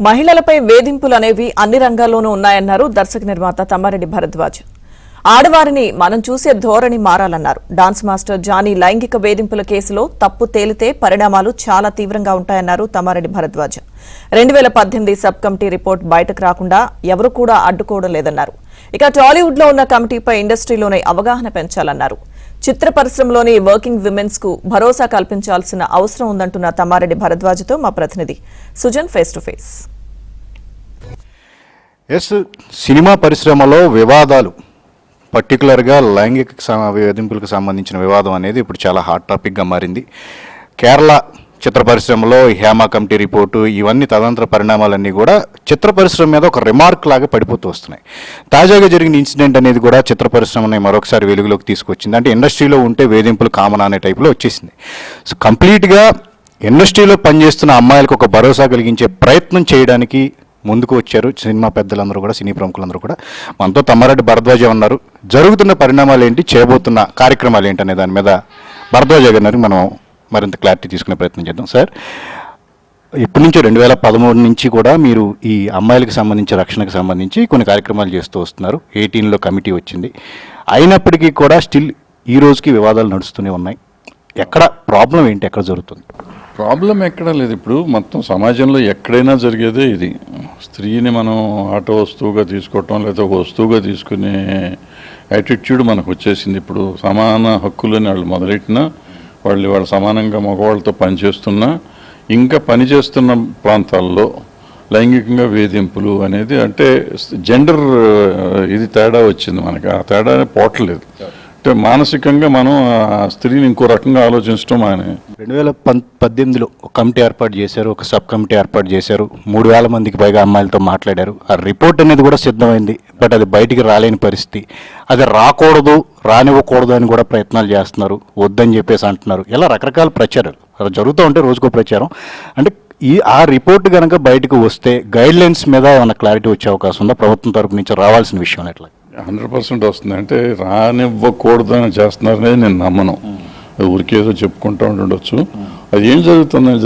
మహిళలపై వేధింపులు అనేవి అన్ని రంగాల్లోనూ ఉన్నాయన్నారు దర్శక నిర్మాత తమ్మారెడ్డి భరద్వాజ్. ఆడవారిని మనం చూసే ధోరణి మారాలన్నారు. డాన్స్ మాస్టర్ జానీ లైంగిక వేధింపుల కేసులో తప్పు తేలితే పరిణామాలు చాలా తీవ్రంగా ఉంటాయన్నారు Tammareddy Bharadwaj. 2018 sub committee report బయటకు రాకుండా ఎవరు కూడా అడ్డుకోవడం లేదన్నారు. ఇక టాలీవుడ్ లో ఉన్న కమిటీపై ఇండస్ట్రీలోనే అవగాహన పెంచాలన్నారు. చిత్ర పరిశ్రమలోని వర్కింగ్ విమెన్స్ కు భరోసా కల్పించాల్సిన అవసరం ఉందంటున్న తమ్మారెడ్డి భరద్వాజ్తో మా ప్రతినిధి Sujan face to face. Cinema పరిశ్రమలో వివాదాలు, పర్టికులర్గా లైంగిక వేధింపులకు సంబంధించిన వివాదం అనేది ఇప్పుడు చాలా హాట్ టాపిక్గా మారింది. కేరళ చిత్ర పరిశ్రమలో హేమ కమిటీ రిపోర్టు, ఇవన్నీ తదనంతర పరిణామాలన్నీ కూడా చిత్ర పరిశ్రమ మీద ఒక రిమార్క్ లాగా పడిపోతూ వస్తున్నాయి. తాజాగా జరిగిన ఇన్సిడెంట్ అనేది కూడా చిత్ర పరిశ్రమని మరొకసారి వెలుగులోకి తీసుకొచ్చింది. అంటే ఇండస్ట్రీలో ఉంటే వేధింపులు కామన్ అనే టైప్లో వచ్చేసింది. సో కంప్లీట్గా ఇండస్ట్రీలో పనిచేస్తున్న అమ్మాయిలకు ఒక భరోసా కలిగించే ప్రయత్నం చేయడానికి ముందుకు వచ్చారు సినిమా పెద్దలందరూ కూడా, సినీ ప్రముఖులందరూ కూడా. మనతో తమ్మారెడ్డి భరద్వాజ ఉన్నారు. జరుగుతున్న పరిణామాలు ఏంటి, చేయబోతున్న కార్యక్రమాలు ఏంటి అనే దాని మీద భరద్వాజ గారిని మనం మరింత క్లారిటీ తీసుకునే ప్రయత్నం చేద్దాం. సార్, ఇప్పటి నుంచి 2013 నుంచి కూడా మీరు ఈ అమ్మాయిలకు సంబంధించి, రక్షణకు సంబంధించి కొన్ని కార్యక్రమాలు చేస్తూ వస్తున్నారు. 18లో కమిటీ వచ్చింది. అయినప్పటికీ కూడా స్టిల్ ఈ రోజుకి వివాదాలు నడుస్తూనే ఉన్నాయి. ఎక్కడ ప్రాబ్లం ఏంటి, ఎక్కడ జరుగుతుంది? ప్రాబ్లం ఎక్కడా లేదు. ఇప్పుడు మొత్తం సమాజంలో ఎక్కడైనా జరిగేదే ఇది. స్త్రీని మనం ఆట వస్తువుగా తీసుకోవటం, లేదా ఒక వస్తువుగా తీసుకునే యాటిట్యూడ్ మనకు వచ్చేసింది. ఇప్పుడు సమాన హక్కులని వాళ్ళు మొదలెట్టినా, వాళ్ళు సమానంగా మగవాళ్ళతో పనిచేస్తున్నా, ఇంకా పనిచేస్తున్న ప్రాంతాల్లో లైంగికంగా వేధింపులు అనేది, అంటే జెండర్ ఇది తేడా వచ్చింది మనకి. ఆ తేడా పోవట్లేదు. అంటే మానసికంగా మనం ఆ స్త్రీని ఇంకో రకంగా ఆలోచించడం. ఆయన 2018లో ఒక కమిటీ ఏర్పాటు చేశారు, ఒక సబ్ కమిటీ ఏర్పాటు చేశారు. 3000 మందికి పైగా అమ్మాయిలతో మాట్లాడారు. ఆ రిపోర్ట్ అనేది కూడా సిద్ధమైంది. బట్ అది బయటికి రాలేని పరిస్థితి. అది రాకూడదు, రానివ్వకూడదు అని కూడా ప్రయత్నాలు చేస్తున్నారు. వద్దని చెప్పేసి అంటున్నారు. ఇలా రకరకాల ప్రచారాలు అలా జరుగుతూ ఉంటే రోజుకో ప్రచారం. అంటే ఆ రిపోర్ట్ కనుక బయటకు వస్తే గైడ్ లైన్స్ మీద ఏమైనా క్లారిటీ వచ్చే అవకాశం ఉందా? ప్రభుత్వం తరపు నుంచి రావాల్సిన విషయం ఎట్లా? 100% వస్తుంది. అంటే రానివ్వకూడదు అని చేస్తున్నారనేది నేను నమ్మను. ఊరికేదో చెప్పుకుంటూ ఉండొచ్చు. అది ఏం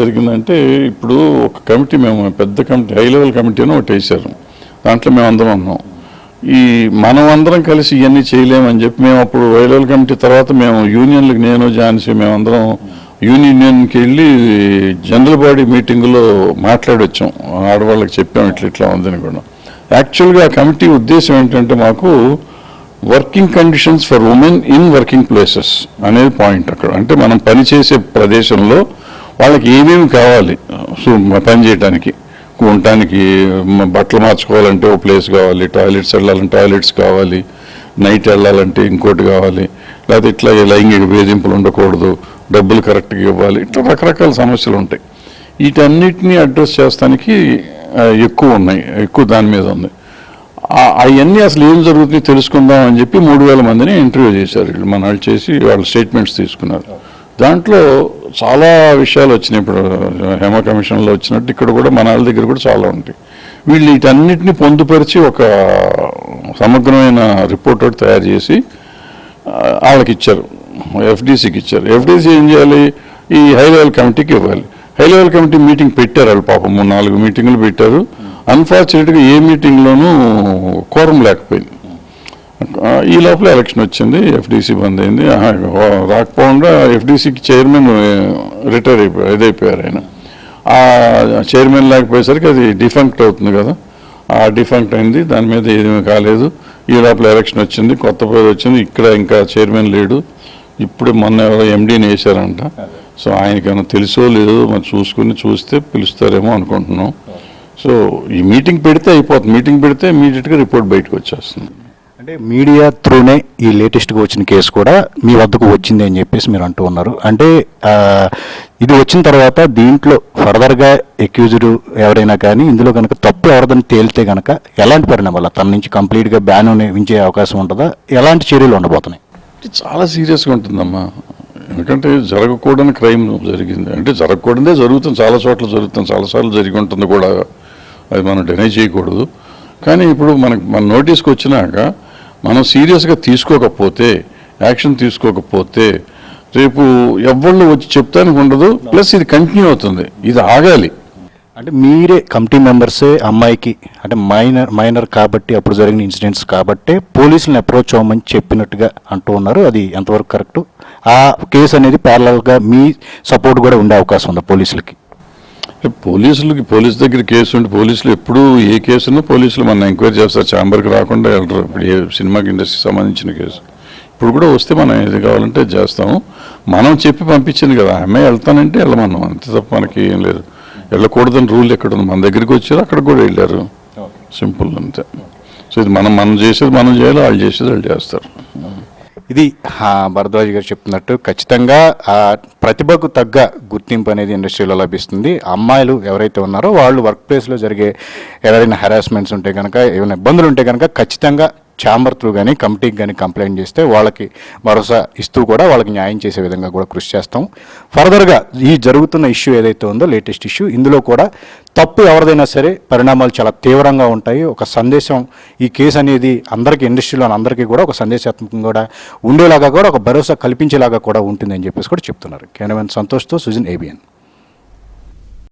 జరిగిందంటే, ఇప్పుడు ఒక కమిటీ, మేము పెద్ద కమిటీ, హై లెవెల్ కమిటీ అని ఒకటి వేసారు. దాంట్లో మేము అందరం ఉన్నాం. మనం అందరం కలిసి ఇవన్నీ చేయలేమని చెప్పి మేము అప్పుడు హై లెవెల్ కమిటీ తర్వాత మేము యూనియన్లకు, నేను ఝాన్సీ, మేమందరం యూనియన్కి వెళ్ళి జనరల్ బాడీ మీటింగ్లో మాట్లాడొచ్చాం. ఆడవాళ్ళకి చెప్పాం ఇట్లా ఉందని కూడా. యాక్చువల్గా ఆ కమిటీ ఉద్దేశం ఏంటంటే, మాకు working conditions for women in working places అనేది పాయింట్ అక్కడ. అంటే మనం పనిచేసే ప్రదేశంలో వాళ్ళకి ఏమేమి కావాలి పని చేయడానికి, ఉండటానికి, బట్టలు మార్చుకోవాలంటే ఓ ప్లేస్ కావాలి, టాయిలెట్స్ వెళ్ళాలంటే టాయిలెట్స్ కావాలి, నైట్ వెళ్ళాలంటే ఇంకోటి కావాలి, లేకపోతే ఇట్లా లైంగిక వేధింపులు ఉండకూడదు, డబ్బులు కరెక్ట్గా ఇవ్వాలి, ఇట్లా రకరకాల సమస్యలు ఉంటాయి. వీటన్నిటినీ అడ్రస్ చేస్తానికి ఎక్కువ ఉన్నాయి, ఎక్కువ దాని మీద ఉంది. అవన్నీ అసలు ఏం జరుగుతుంది తెలుసుకుందాం అని చెప్పి 3000 మందిని ఇంటర్వ్యూ చేశారు. మన వాళ్ళు చేసి వాళ్ళ స్టేట్మెంట్స్ తీసుకున్నారు. దాంట్లో చాలా విషయాలు వచ్చినాయి. ఇప్పుడు హేమ కమిషన్లో వచ్చినట్టు ఇక్కడ కూడా మన వాళ్ళ దగ్గర కూడా చాలా ఉంటాయి. వీళ్ళు వీటన్నిటిని పొందుపరిచి ఒక సమగ్రమైన రిపోర్ట్ ఒకటి తయారు చేసి వాళ్ళకి ఇచ్చారు, ఎఫ్డీసీకి ఇచ్చారు. ఎఫ్డీసీ ఏం చేయాలి, ఈ హై లెవెల్ కమిటీకి ఇవ్వాలి. హై లెవెల్ కమిటీ మీటింగ్ పెట్టారు. వాళ్ళు పాపం 3-4 మీటింగులు పెట్టారు. అన్ఫార్చునేట్గా ఏ మీటింగ్లోనూ కోరం లేకపోయింది. ఈ లోపల ఎలక్షన్ వచ్చింది, ఎఫ్డీసీ బంద్ అయింది. రాకపోకుండా ఎఫ్డీసీకి చైర్మన్ రిటైర్ అయిపోయారు ఆయన. ఆ చైర్మన్ లేకపోయేసరికి అది డిఫంక్ట్ అవుతుంది కదా, ఆ డిఫంక్ట్ అయింది. దాని మీద ఏమీ కాలేదు. ఈ లోపల ఎలక్షన్ వచ్చింది, కొత్త పేరు వచ్చింది. ఇక్కడ ఇంకా చైర్మన్ లేడు. ఇప్పుడు మొన్న ఎవరో ఎండీని వేశారంట. సో ఆయనకేమైనా తెలుసో లేదో మరి చూస్తే పిలుస్తారేమో అనుకుంటున్నాం. సో ఈ మీటింగ్ పెడితే అయిపోతుంది. మీటింగ్ పెడితే ఇమీడియట్గా రిపోర్ట్ బయటకు వచ్చేస్తుంది. అంటే మీడియా త్రూనే ఈ లేటెస్ట్గా వచ్చిన కేసు కూడా మీ వద్దకు వచ్చింది అని చెప్పేసి మీరు అంటూ ఉన్నారు. అంటే ఇది వచ్చిన తర్వాత దీంట్లో ఫర్దర్గా అక్యూజ్డ్ ఎవరైనా కానీ ఇందులో కనుక తప్పు ఎవరిదని తేలితే కనుక ఎలాంటి పరిణామాలు, తన నుంచి కంప్లీట్గా బ్యాన్ వించే అవకాశం ఉంటుందా? ఎలాంటి చర్యలు ఉండబోతున్నాయి? చాలా సీరియస్గా ఉంటుందమ్మా. ఎందుకంటే జరగకూడని క్రైమ్ జరిగింది. అంటే జరగకూడదే జరుగుతుంది, చాలా చోట్ల జరుగుతుంది, చాలాసార్లు జరిగి ఉంటుంది కూడా. అది మనం డినై చేయకూడదు. కానీ ఇప్పుడు మన నోటీస్కి వచ్చినాక మనం సీరియస్గా తీసుకోకపోతే, యాక్షన్ తీసుకోకపోతే రేపు ఎవళ్ళు వచ్చి చెప్తానికి ఉండదు. ప్లస్ ఇది కంటిన్యూ అవుతుంది, ఇది ఆగాలి. అంటే మీరే కమిటీ మెంబర్సే అమ్మాయికి అంటే మైనర్ కాబట్టి అప్పుడు జరిగిన ఇన్సిడెంట్స్ కాబట్టే పోలీసులను అప్రోచ్ అవ్వమని చెప్పినట్టుగా అంటూ ఉన్నారు. అది ఎంతవరకు కరెక్ట్? ఆ కేసు అనేది ప్యారలల్గా మీ సపోర్ట్ కూడా ఉండే అవకాశం ఉందా పోలీసులకి? పోలీస్ దగ్గర కేసు ఉంటే పోలీసులు ఎప్పుడు ఏ కేసును పోలీసులు మన ఎంక్వైరీ చేస్తారు, ఛాంబర్కి రాకుండా వెళ్ళరు. ఇప్పుడు ఏ సినిమాకి ఇండస్ట్రీకి సంబంధించిన కేసు ఇప్పుడు కూడా వస్తే మనం ఏది కావాలంటే చేస్తాము. మనం చెప్పి పంపించింది కదా, అమ్మాయి వెళ్తానంటే వెళ్ళమన్నాం, అంతే తప్ప మనకి ఏం లేదు. వెళ్ళకూడదని రూల్ ఎక్కడ ఉంది? మన దగ్గరికి వచ్చారు, అక్కడికి కూడా వెళ్ళారు, సింపుల్ అంతే. సో ఇది మనం చేసేది మనం చేయాలి, వాళ్ళు చేసేది వాళ్ళు చేస్తారు. ఇది భరద్వాజ్ గారు చెప్తున్నట్టు ఖచ్చితంగా ప్రతిభకు తగ్గ గుర్తింపు అనేది ఇండస్ట్రీలో లభిస్తుంది. అమ్మాయిలు ఎవరైతే ఉన్నారో వాళ్ళు వర్క్ ప్లేస్లో జరిగే ఏదైనా హెరాస్మెంట్స్ ఉంటే కనుక, ఏమైనా ఇబ్బందులు ఉంటే కనుక ఖచ్చితంగా ఛాంబర్ త్రూ కానీ కమిటీకి కానీ కంప్లైంట్ చేస్తే వాళ్ళకి భరోసా ఇస్తూ కూడా వాళ్ళకి న్యాయం చేసే విధంగా కూడా కృషి చేస్తాం. ఫర్దర్గా ఈ జరుగుతున్న ఇష్యూ ఏదైతే ఉందో లేటెస్ట్ ఇష్యూ, ఇందులో కూడా తప్పు ఎవరిదైనా సరే పరిణామాలు చాలా తీవ్రంగా ఉంటాయి. ఒక సందేశం, ఈ కేసు అనేది అందరికీ, ఇండస్ట్రీలో అందరికీ కూడా ఒక సందేశాత్మకంగా కూడా ఉండేలాగా కూడా ఒక భరోసా కల్పించేలాగా కూడా ఉంటుందని చెప్పేసి కూడా చెప్తున్నారు. కెమెరామెన్ సంతోష్తో సుజిన్, ABN.